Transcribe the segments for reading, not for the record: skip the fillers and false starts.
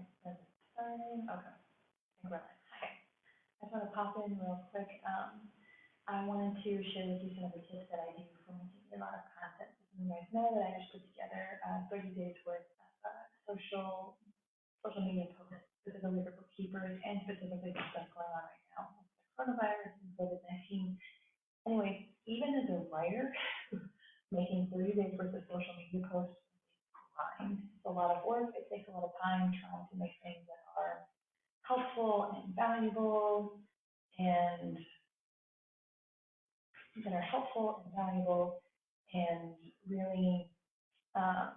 Starting. Okay. I think we're live. Hi. I just want to pop in real quick. I wanted to share with you some of the tips that I do for making a lot of content. You guys know that I just put together 30 days worth of social media posts, specifically for bookkeepers and specifically for stuff going on right now, with the coronavirus and COVID-19. Anyway, even as a writer, making 30 days worth of social media posts grind. It's a lot of work. It takes a lot of time trying to make things that are helpful and valuable and really um,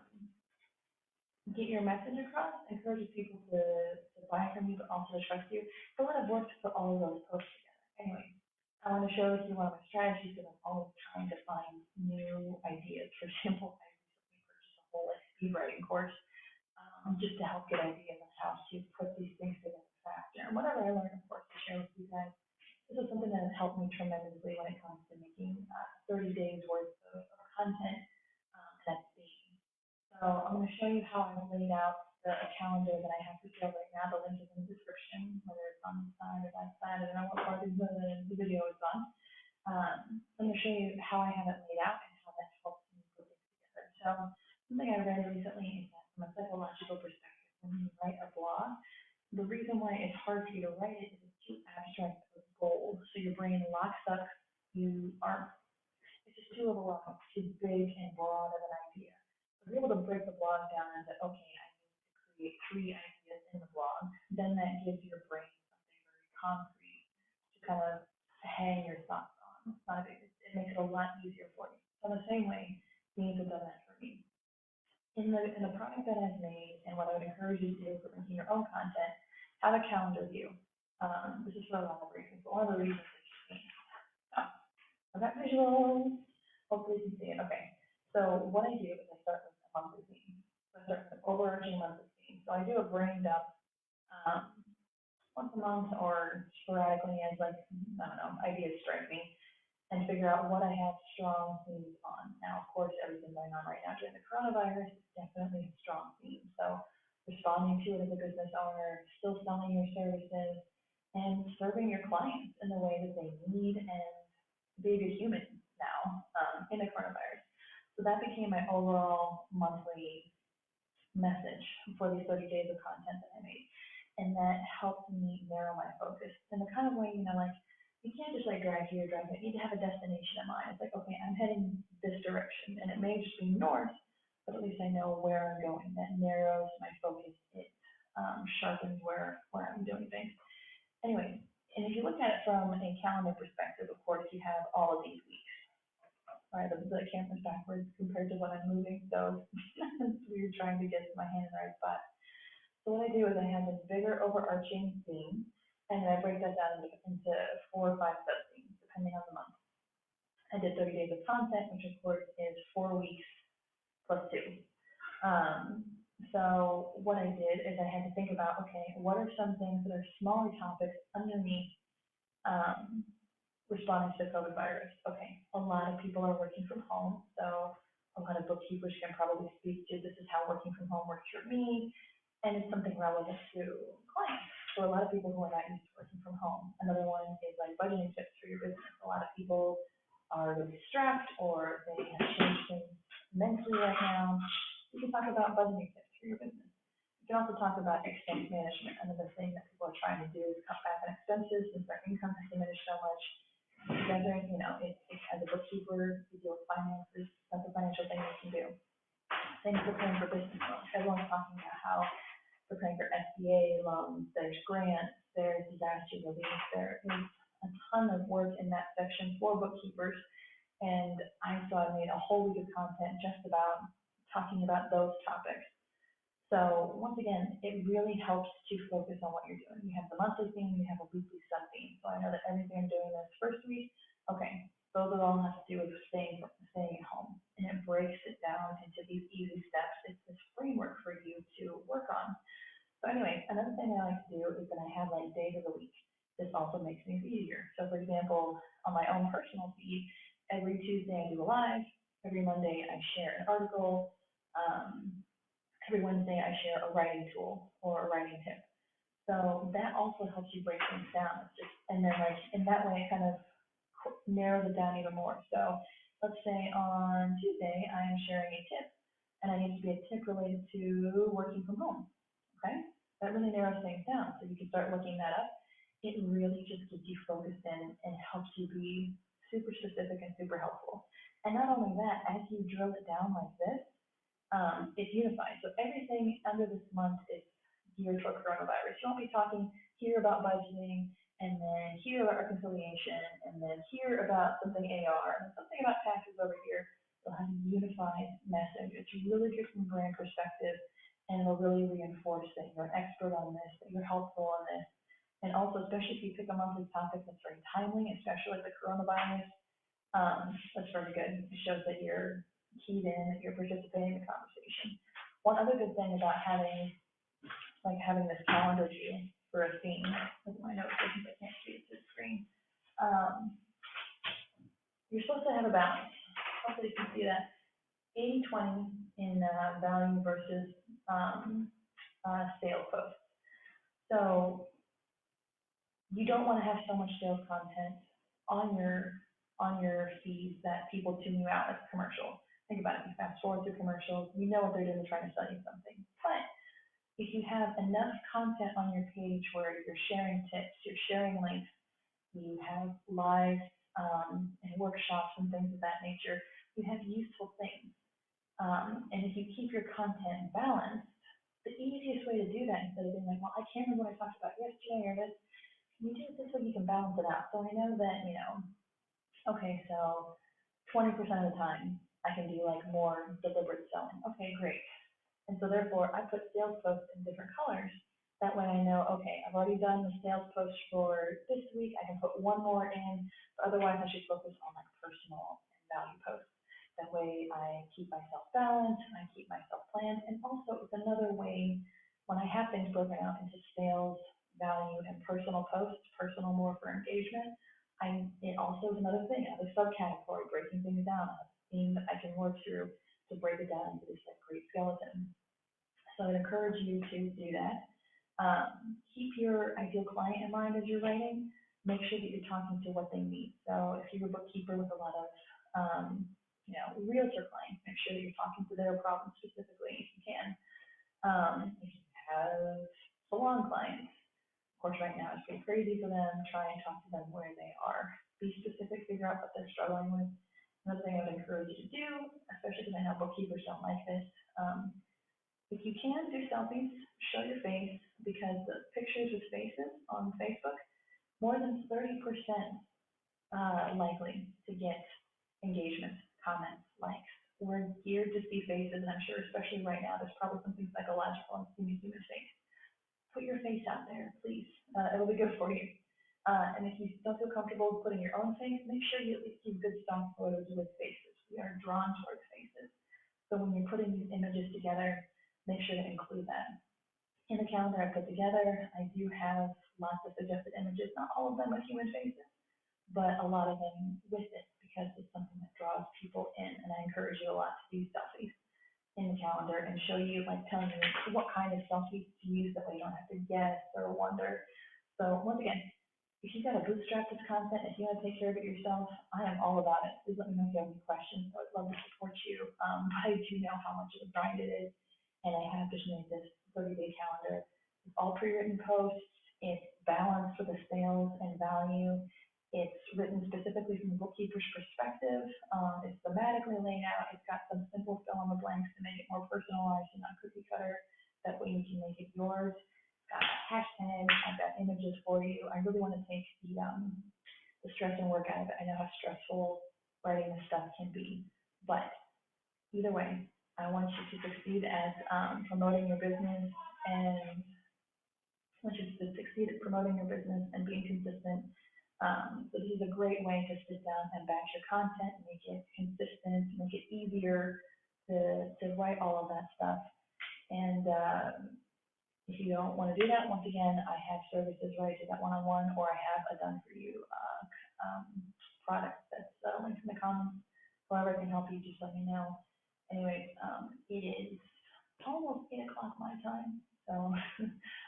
get your message across, encourage people to buy from you, but also to trust you. It's a lot of work to put all of those posts together. Anyway, I want to share with you one of my strategies that I'm always trying to find new ideas. For example, I recently purchased a whole speed writing course just to help get ideas on how to put these things together faster. And whatever I learned, of course, to share with you guys. This is something that has helped me tremendously when it comes to making 30 days worth of content that's theme. So I'm going to show you how I've laid out the calendar that I have for sale right now. The link is in the description, whether it's on the side or that side. I don't know what part of the video is on. I'm going to show you how I have it laid out and how that helps me put things together. So something I read recently is that from a psychological perspective, when you write a blog, the reason why it's hard for you to write it is it's too abstract of a goal. So your brain locks up. It's just too overwhelming, too big and broad of an idea. So you're able to break the blog down into, okay, I need to create 3 ideas in the blog. Then that gives your brain something very concrete to kind of hang your thoughts on. It's not a big, it makes it a lot easier for you. So in the same way, these have done that for me. In the product that I've made, and what I would encourage you to do for making your own content, have a calendar view. This is for a lot of reasons, but one of the reasons is I've got visuals. Hopefully you can see it. Okay. So what I do is I start with a monthly theme. So I start with an overarching monthly theme. So I do a brain dump once a month or sporadically as ideas strike me and figure out what I have strong themes on. Now, of course, everything going on right now during the coronavirus is definitely a strong theme. So responding to it as a business owner, still selling your services, and serving your clients in the way that they need and be a good human now in the coronavirus. So that became my overall monthly message for these 30 days of content that I made. And that helped me narrow my focus in the kind of way, you can't just drive here, drive there. You need to have a destination in mind. It's like, okay, I'm heading this direction, and it may just be north, but at least I know where I'm going. That narrows my focus. It sharpens where I'm doing things. Anyway, and if you look at it from a calendar perspective, of course, you have all of these weeks. Sorry, the camera's backwards compared to when I'm moving, so it's weird trying to get my hand in the right spot. So what I do is I have this bigger overarching theme, and then I break that down into 4 or 5 sub-themes, depending on the month. I did 30 days of content, which of course is 4 weeks plus 2. So what I did is I had to think about, okay, what are some things that are smaller topics underneath responding to the COVID virus? Okay, a lot of people are working from home, so a lot of bookkeepers can probably speak to this is how working from home works for me, and it's something relevant to clients. So a lot of people who are not used to working from home. Another one is budgeting tips for your business. A lot of people are really strapped or they have changed things immensely right now. You can talk about budgeting tips for your business. You can also talk about expense management. Another thing that people are trying to do is cut back on expenses since their income has diminished so much. As a bookkeeper, you deal with finances. That's a financial thing you can do. Things preparing for business loans. Everyone's talking about how preparing for SBA loans, there's grants, there's disaster relief, there is a ton of work in that section for bookkeepers. And I made a whole week of content just about talking about those topics. So once again, it really helps to focus on what you're doing. You have the monthly theme, you have a weekly sub-theme. So I know that everything I'm doing this first week, okay, those are all have to do with staying at home. And it breaks it down into these easy steps. It's this framework for you to work on. So anyway, another thing I like to do is that I have days of the week. This also makes things easier. So for example, on my own personal feed, every Tuesday I do a live. Every Monday I share an article. every Wednesday I share a writing tool or a writing tip. So that also helps you break things down. It's just, and then like in that way it kind of narrows it down even more. So let's say on Tuesday I am sharing a tip, and I need to be a tip related to working from home. Okay, that really narrows things down. So you can start looking that up. It really just gets you focused in and helps you be super specific and super helpful. And not only that, as you drill it down like this, it's unified. So everything under this month is geared toward coronavirus. You won't be talking here about budgeting, and then here about reconciliation, and then here about something AR, and then something about taxes over here. You'll have a unified message. It's really good from a brand perspective, and it'll really reinforce that you're an expert on this, that you're helpful on this. And also, especially if you pick a monthly topic that's very timely, especially like the coronavirus, that's very good. It shows that you're keyed in, that you're participating in the conversation. One other good thing about having this calendar view for a theme, look at my notes since I can't see it to the screen. You're supposed to have a balance. Hopefully you can see that 80-20 in value versus sales posts. So you don't want to have so much sales content on your feeds that people tune you out as a commercial. Think about it. You fast forward through commercials. You know what they're doing, trying to sell you something. But if you have enough content on your page where you're sharing tips, you're sharing links, you have live and workshops and things of that nature, you have useful things. And if you keep your content balanced, the easiest way to do that, instead of being like, well, I can't remember what I talked about yesterday or this, you do it this way, you can balance it out. So I know that, okay, so 20% of the time I can do like more deliberate selling. Okay, great. And so therefore I put sales posts in different colors. That way I know, okay, I've already done the sales post for this week. I can put one more in, but otherwise I should focus on like personal and value posts. That way I keep myself balanced, and I keep myself planned, and also it's another way when I have things broken out into sales, value, and personal posts, personal more for engagement. It also is another thing, another subcategory, breaking things down, a theme that I can work through to break it down into this like great skeleton. So I'd encourage you to do that. Keep your ideal client in mind as you're writing. Make sure that you're talking to what they need. So if you're a bookkeeper with a lot of, realtor clients, make sure that you're talking to their problem specifically if you can. If you have salon clients, of course, right now it's pretty crazy for them. Try and talk to them where they are. Be specific, figure out what they're struggling with. Another thing I would encourage you to do, especially because I know bookkeepers don't like this, if you can do selfies, show your face, because the pictures with faces on Facebook, more than 30% likely to get engagement, comments, likes. We're geared to see faces, and I'm sure especially right now, there's probably something psychological in seeing a human face. Put your face out there, please. It'll be good for you. And if you don't feel comfortable putting your own face, make sure you at least keep good stock photos with faces. We are drawn towards faces. So when you're putting these images together, make sure to include that. In the calendar I put together, I do have lots of suggested images, not all of them with human faces, but a lot of them with it, because it's something that draws people in, and I encourage you a lot to do selfies in the calendar and show you, like telling you what kind of selfies to use, that way you don't have to guess or wonder. So once again, if you've got to bootstrap this content, if you want to take care of it yourself, I am all about it. Please let me know if you have any questions. I would love to support you. I do know how much of a grind it is, and I have just made this 30-day calendar. It's all pre-written posts. It's balanced for the sales and value. It's written specifically from the bookkeeper's perspective. It's thematically laid out. It's got some simple fill in the blanks to make it more personalized and not cookie cutter. That way you can make it yours. Got hashtags, I've got images for you. I really want to take the stress and work out of it. I know how stressful writing this stuff can be, but either way, I want you to succeed at promoting your business, and I want you to succeed at promoting your business and being consistent. So this is a great way to sit down and batch your content, make it consistent, make it easier to write all of that stuff. And if you don't want to do that, once again, I have services where I do that one-on-one, or I have a done-for-you product that's linked in the comments. However I can help you, just let me know. Anyways, it is almost 8 time. So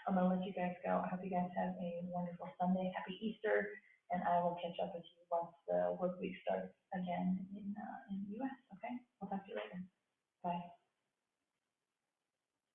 I'm gonna let you guys go. I hope you guys have a wonderful Sunday. Happy Easter, and I will catch up with you once the work week starts.